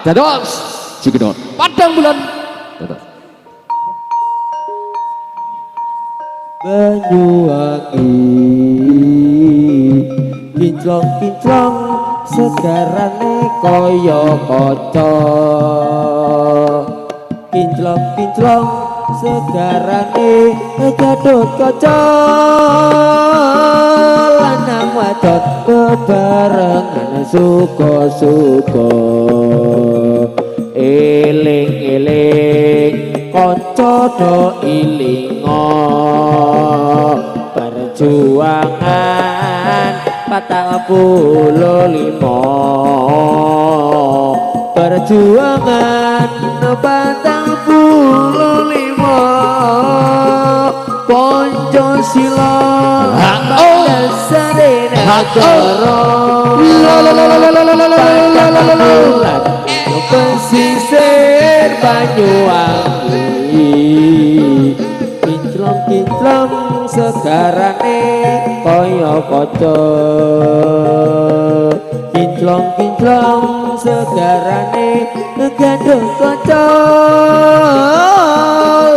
dados Cigedot padang bulan dados Banyuwangi kinclong-kinclong segarane kaya kaca kinclong-kinclong segarane Gatot Kaca lanang wadon bebarengan suka-suka eling-eling kanca do ilinga perjuangan 45 perjuangan 45 Pancasila dasare negara pesisir Banyuwangi kinclong-kinclong segarane kaya kaca kinclong-kinclong segarane Gatot Kaca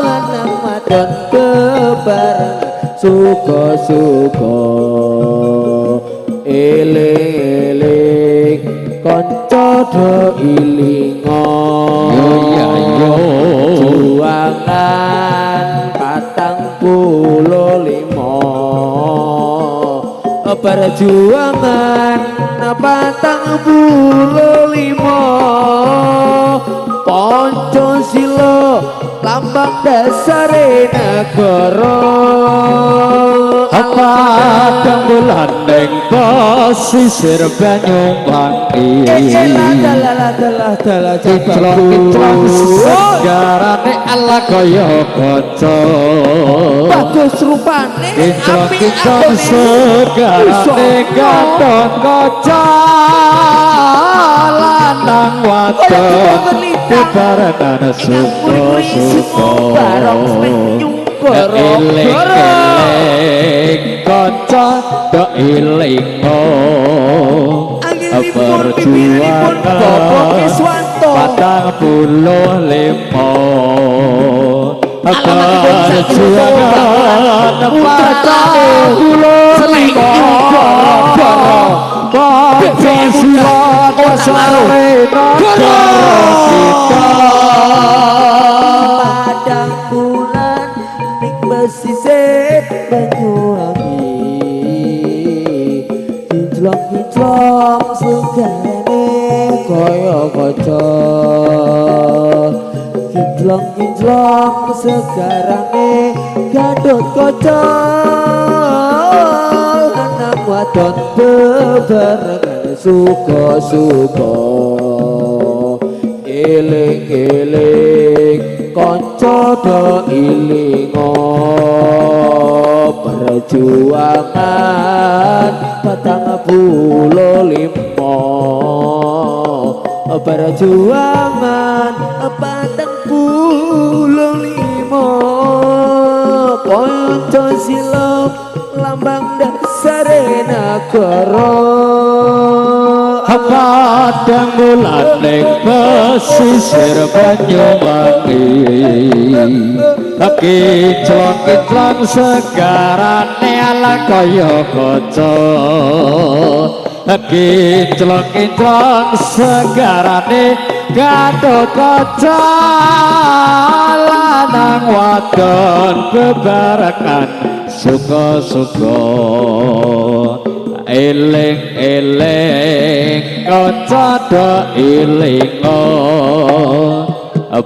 lanang wadon bebareng suka-suka eling-eling kanca do ilinga juangan 45 perjuangan 45 Pancasila lambang dasare negara padang bulan ning pesisir Banyuwangi kinclong-kinclong segarane ala kaya kaca bagus rupane kinclong-kinclong segarane Gatot Kaca lanang wadon bebarengan suka-suka eling-eling kanca do ilinga perjuangan 45 Pancasila dasare padang bulan ning pesisir Banyuwangi kinclong-kinclong segarane kaya kaca kinclong-kinclong segarane Gatot Kaca lanang wadon bebarengan suka-suka eling-eling kanca do ilinga perjuangan 45 perjuangan 45 Pancasila lambang dasare negara padang bulan ning pesisir Banyuwangi kinclong-kinclong segarane ala kaya kaca kinclong-kinclong segarane Gatot Kaca lanang wadon bebarengan suka-suka eling-eling kanca do ilinga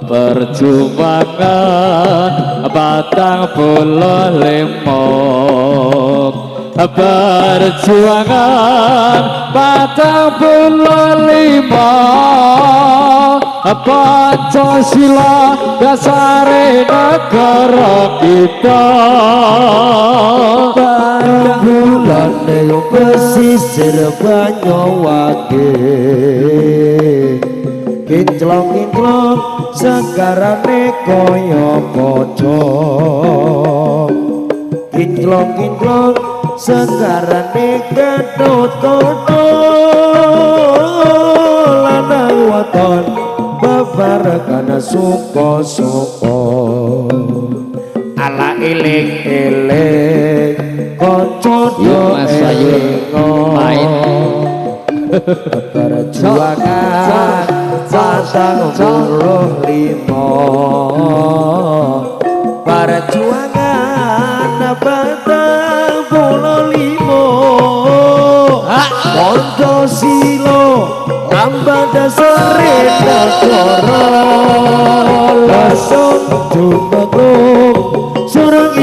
perjuangan 45 perjuangan 45 Pancasila dasare negara kita padang bulan ning pesisir Banyuwangi kinclong-kinclong segarane kaya kaca kinclong-kinclong segarane Gatot Kaca lanang wadon barekana suko-suko ala iling-iling kanca Yuk Mas Ayu main perjuangan batang puluh limo perjuangan batang puluh limo Pancasila tambah dasar negara langsung jumengung surung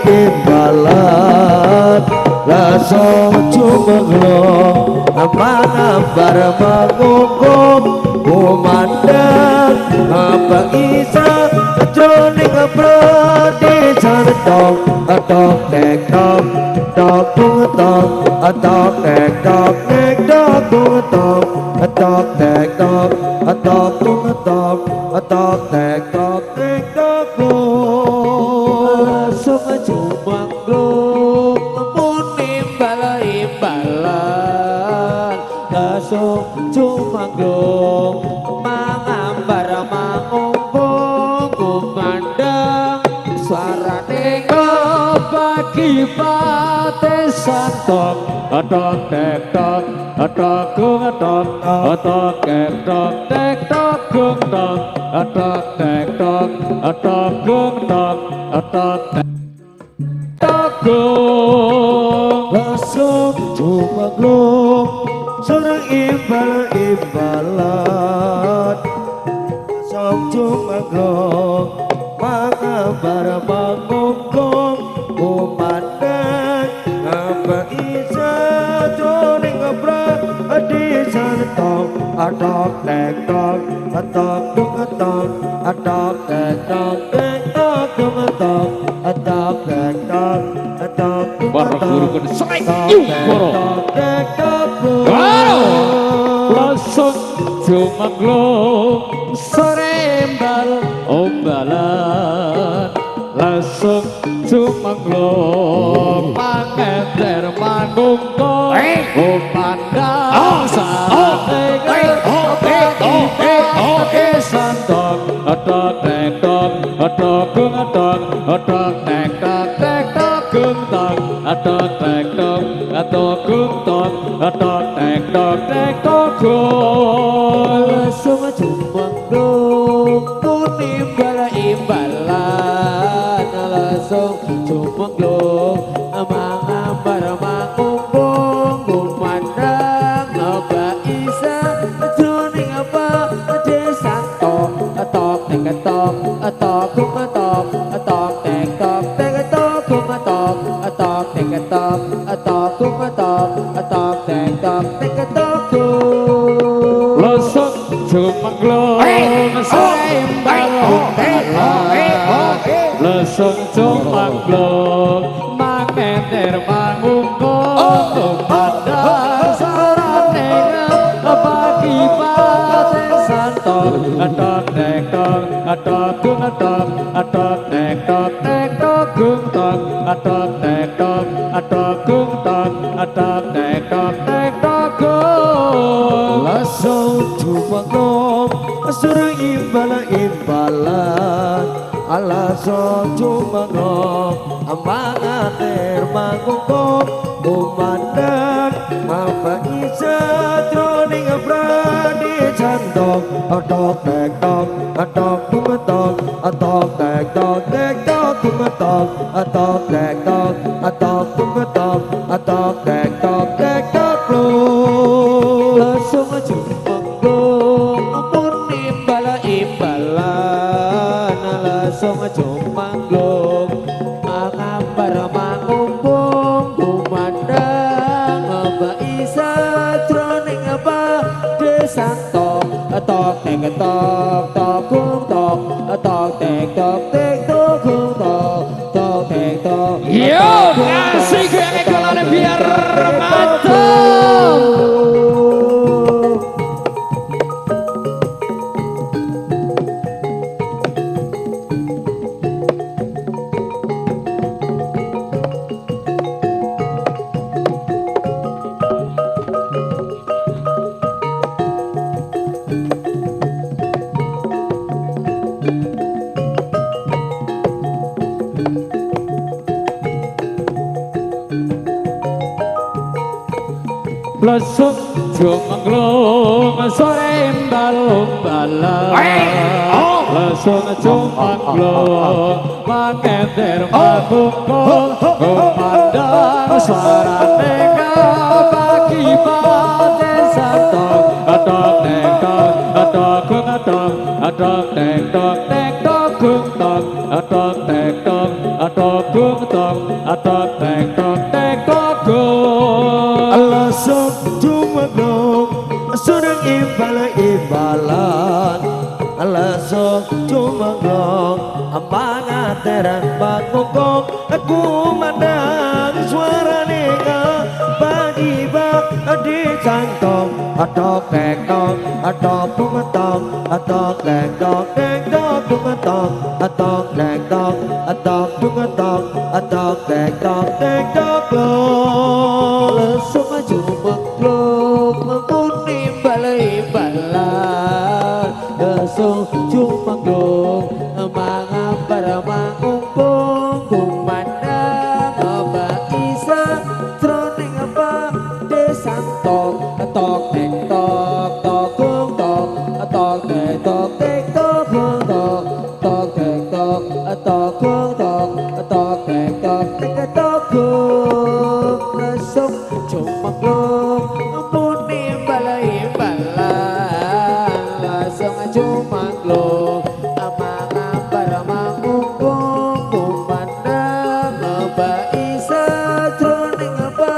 imbalan langsung jumengung ambar mangungkum kumandang apa isa jroning pradesaan tok tek tok tok tok tok tek tok tek tok tok tok tek tok tok tok tok tek tok tek tok langsung jumengung muni imbalan langsung jumengung mangambar mangumpung kumandang suarane bagi pate santok atok tek tok atok gung atok atok tek tok tek tok gung tok atok tek tok atok gung tok atok tek gung langsung jumengung surung imbalan langsung jumengung mangambar mangungkum kumandang apa isa jroning pradesaan tok atok tek tok atok dung atok atok tek tok tek tok dung atok atok tek tok atok dung Barok-barok atok tek tok langsung jumengung sore ombalan langsung jumengung pangenter mangungkum kumandang sareng santok atok tek tok atok gung atok atok tek tok tek tok gung tok atok tek tok atok gung tok atok tek tok tek tok gung langsung jumengung muni imbalan langsung jumengung mangambar mangumpung kumandang apa isa jroning pradesaan tok tok tek tok tok gung tok tok tek tok tek tok gung tok tok tek tok tok gung tok tok tek tok tek tok gung langsung jumengung sore langsung jumengung mangenter mangungkum kumandang sarane bagi pate santok atok tek tok atok gung atok atok tek tok tek tok gung tok atok tek tok atok gung tok atok tek tok tek tok gung langsung jumengung surung imbalan langsung jumengung mangater mangungkum kumandang apa isa jroning pradesaan tok atok tek tok atok gung tok atok tek tok tek tok gung tok atok tek tok atok gung tok atok tek tok tek tok langsung jumengung muni imbalan langsung jumengung mangambar mangumpung kumandang apa isa jroning pradesaan tok tek tok tok gung tok tok tek tok gung tok tek tok yo kasih gue ekonomi biar mantap. lesung jumenglung sore balung-balung lesung jumenglung mangender mangkung kumandang suara nega bagi bade santong atok neng tok atok kung atok atok neng tok neng tok kung tok atok neng tok atok kung tok atok neng tok neng tok kung lesung jumenglung sureng imbalan lesung jumenglung mangateran bakokok aku mandang suara nega bagi di santong atok tek tok atok pumetok atok tek tok pumetok atok tek tok atok pumetok atok tek tok lesung jumenglung mengkuning balai-balai lesung jumenglung mangambar mangungkung kumandang obat isa troning apa desantong tok tek tok tok kung tok tok tek tok tek tok kung tok tok tek tok tok kung tok tok tek tok tek tok kung lesung jumenglung muni balai-balai lesung jumenglung mangambar mangungkung kumandang obat isa troning apa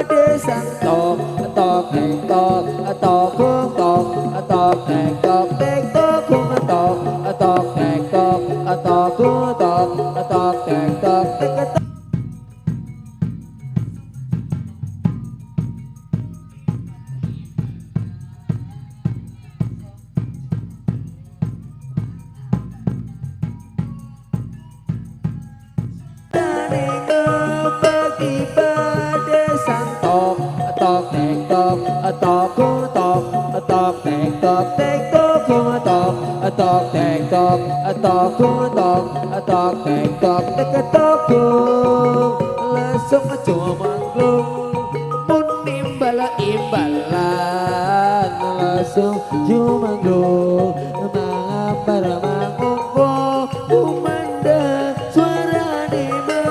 desantong tok tek tok tok kung tok tok tek tok tek tok kung tok tok tek tok tok kung tok tok tek tok tek tok lesung jumenglung muni balai-balai lesung jumenglung mangambar mangungkung kumandang suara nema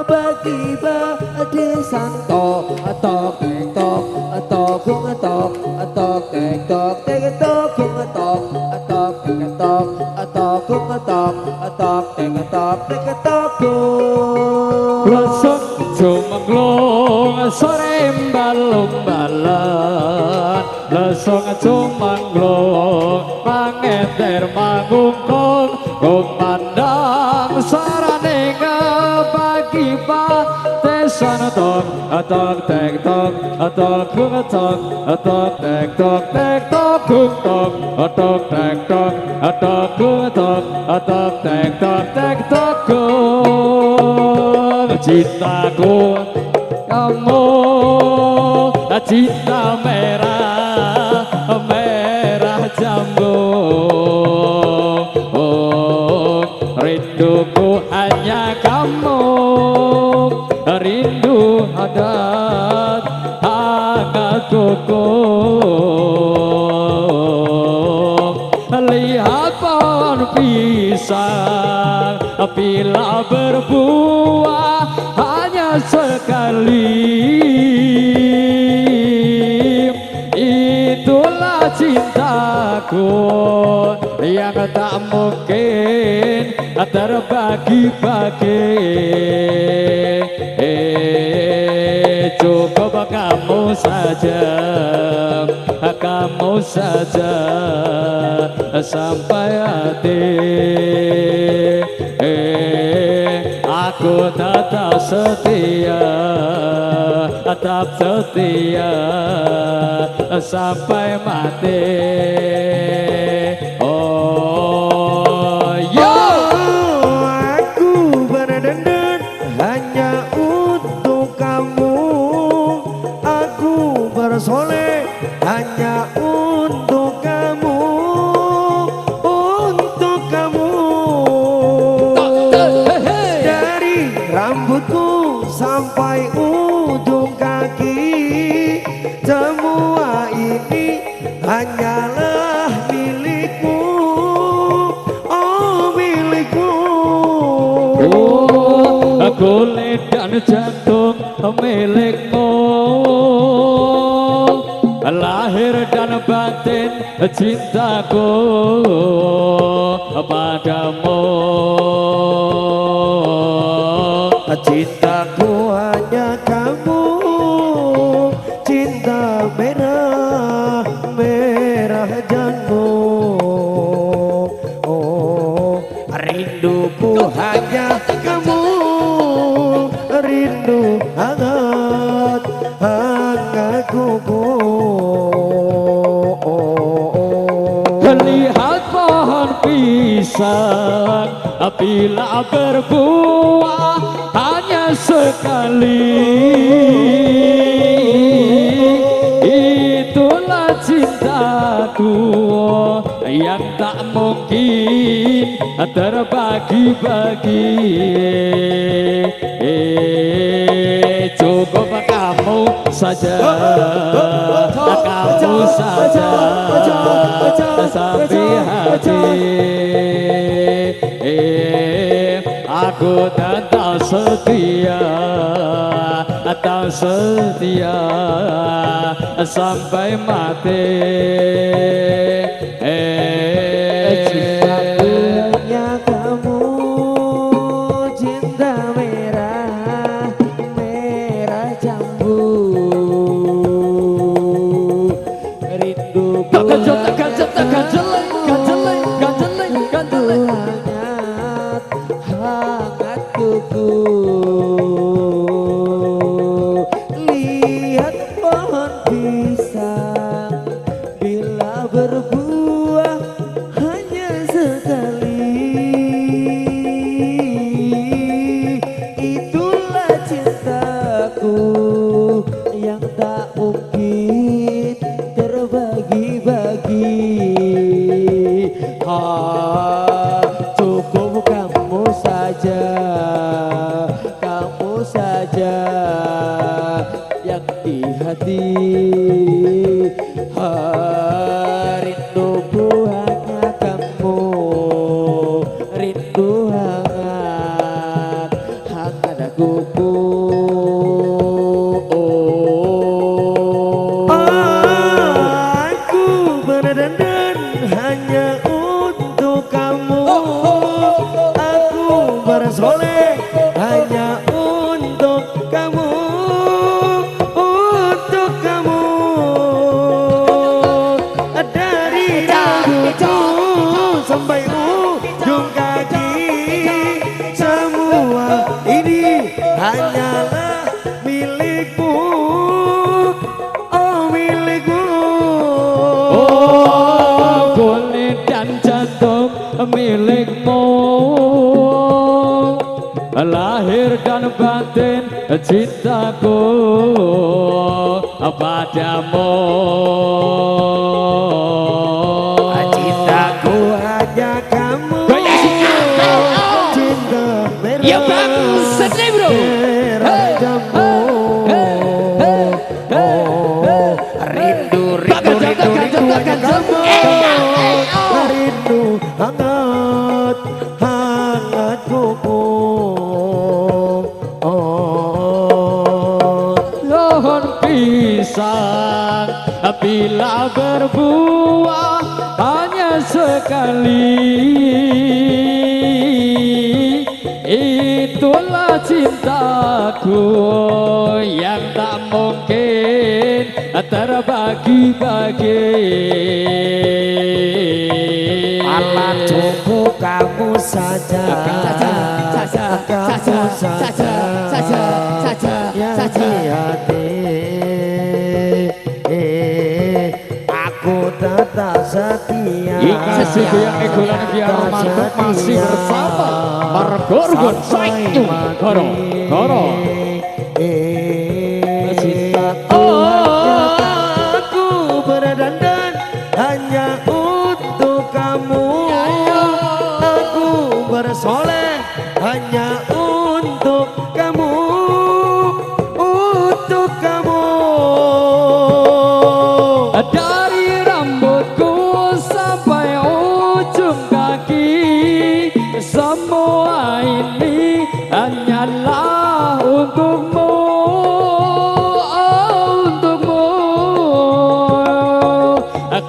bagi bade santong tok tek tok tok kung tok tok tek tok tek tok kung tok tok tek tok tok kung tok tok tek tok tek tok kung lesung jumenglung sore balung-balung lesung jumenglung mangender mangungkung kumandang sarane bagi bate sanatong atok tek tok atok kung tok atok tek tok kung tok atok tek tok atok kung tok atok tek tok kung cintaku kamu cinta merah merah jambu rinduku hanya kamu rindu adat hangat kuku lihat pohon pisang bila berbuah hanya sekali itulah cintaku yang tak mungkin terbagi-bagi cukup kamu saja sampai hati aku tetap setia sampai mati oh yo aku berdendam hanya untuk kamu aku bersoleh hanya untuk kamu dari rambutku sampai ujung kaki semua hanyalah milikmu, oh milikmu. Oh, kulit dan jantung milikmu, lahir dan batin cintaku padamu. Cintaku hanya kamu, cinta merah, merah janmu. Oh, rinduku hanya kamu, rindu hangat, hangat kuku. Lihat pohon pisang bila berbuah hanya sekali, itulah cintaku yang tak mungkin terbagi-bagi. Cukup kamu saja, kamu saja sampai hati. Aku tetap setia, tak setia sampai mati. Cintaku hanya kamu, cinta merah, merah jambu. Rinduku hangat, hangat kuku. Lihat pohon pisang bila berbuah hanya sekali, itulah cintaku yang tak mungkin terbagi-bagi. Cukup kamu saja, kamu saja yang di hati. Rinduku hanya kamu, rindu hangat, hangat kuku. Aku berdandan hanya untuk kamu, aku bersolek hanya untuk kamu, untuk kamu. Dari rambutku sampai ujung kaki, semua ini hanyalah milikmu, oh milikmu. Oh, kulit dan jantung milikmu, lahir dan batin cintaku padamu. Cintaku hanya kamu, cinta merah, Ya bang, sedih bro. merah jambu. Oh, rindu, rindu, rindu, rindu hanya kamu, rindu hangat, hangat kuku. Pohon pisang bila berbuah hanya sekali, itulah cintaku yang tak mungkin terbagi-bagi. Alat cukup kamu saja, kamu saja, yang di hati. Aku tetap setia. Ingat suku yang egolan biar mantap masih bersama Margorgon Sayu Goro Goro. Aku berdandan hanya untuk kamu, aku bersoleh hanya untuk kamu, untuk kamu. Dari rambut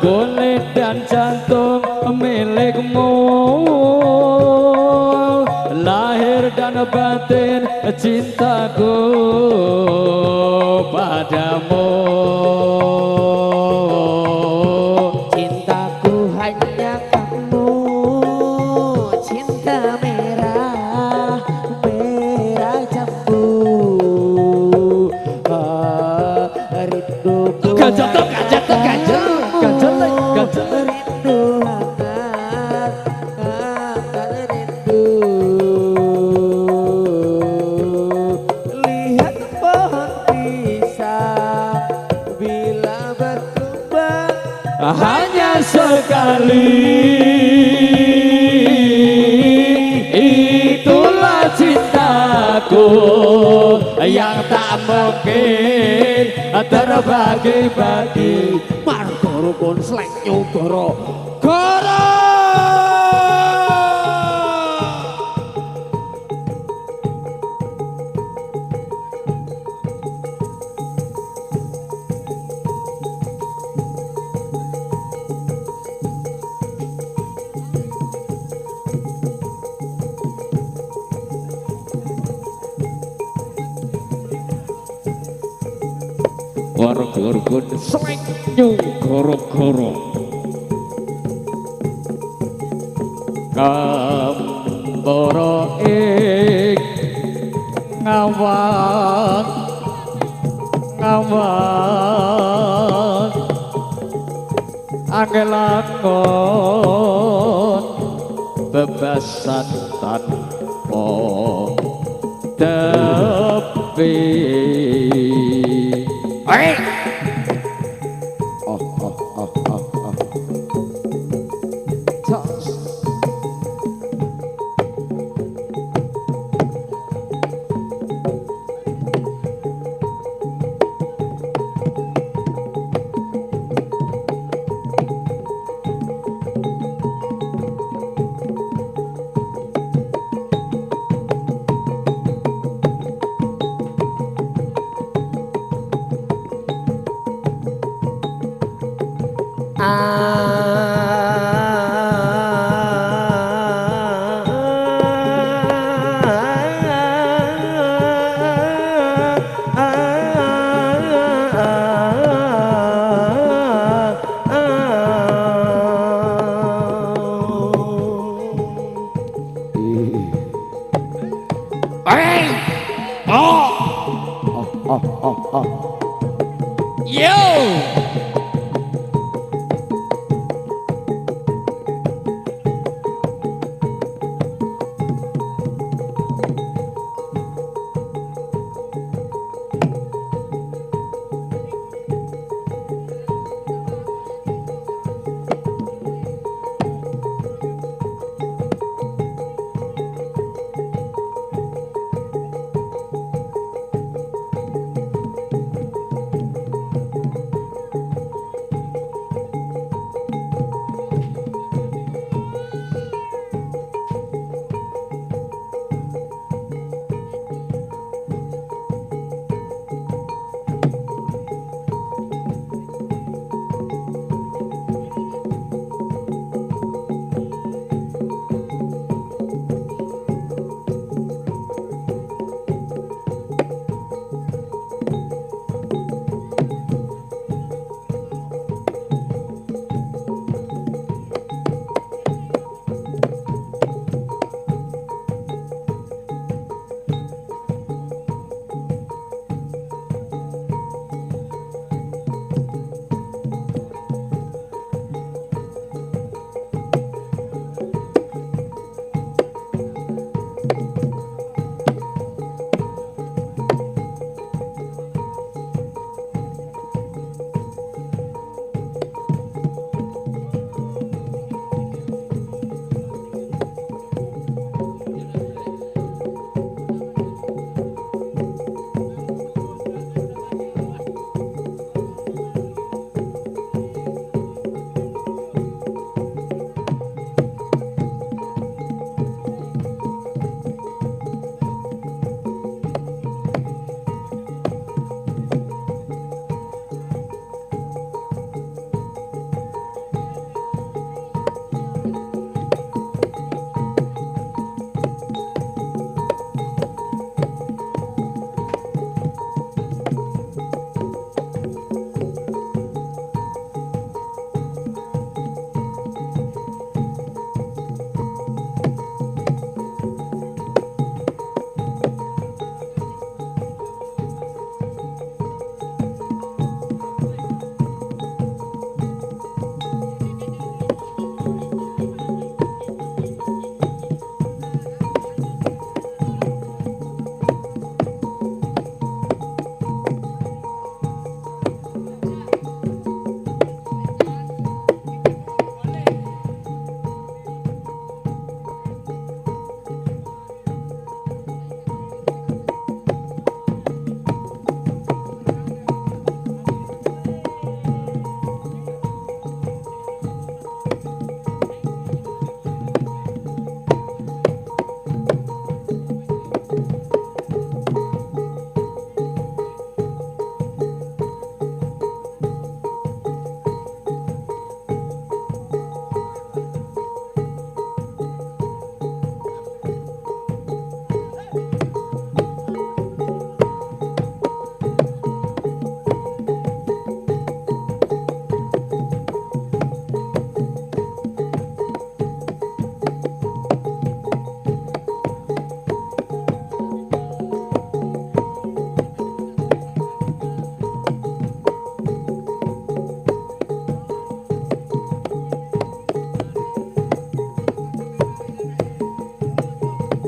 kulit dan jantung milikmu, lahir dan batin cintaku padamu. Cintaku hanya kamu, cinta merah, merah jambu. Rinduku Gajah tuh, gajah tuh, gajah, gajah tuh, gajah tuh. rindu hangat, hangat rindu. Lihat pohon pisang bila berkembang Hanya sekali, itulah cintaku yang tak mungkin terbagi-bagi. Margo rukun slek nyugoro Goro. Warga-warga slek nyugoro-goro. Kambara ing ngawang ngawang angelangon bebasan tanpa tepi.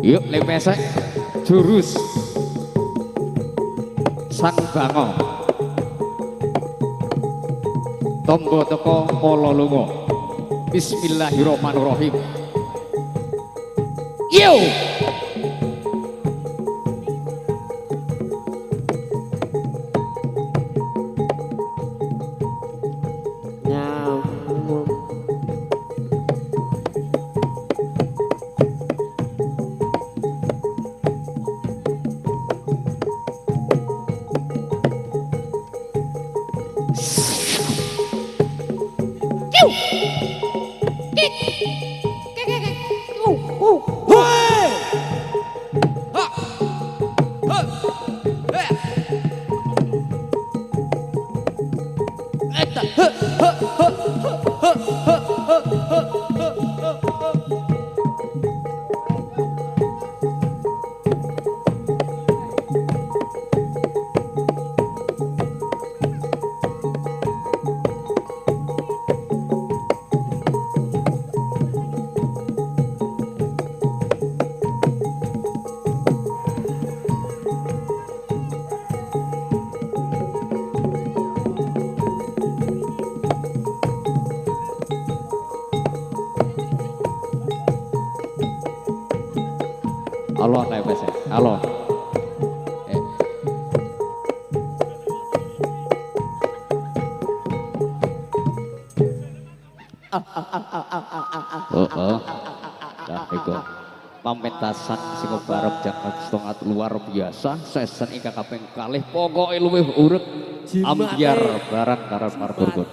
Yuk lepesek jurus sang bango tombo teko polo lungo. Bismillahirrahmanirrahim. Yo nyamuk halo lepesek halo. Nah, iku pamentasan sing barep jangan setengah luar biasa season ingkang kaping kalih pokoke luwih urip ambyar barang karan marburgun.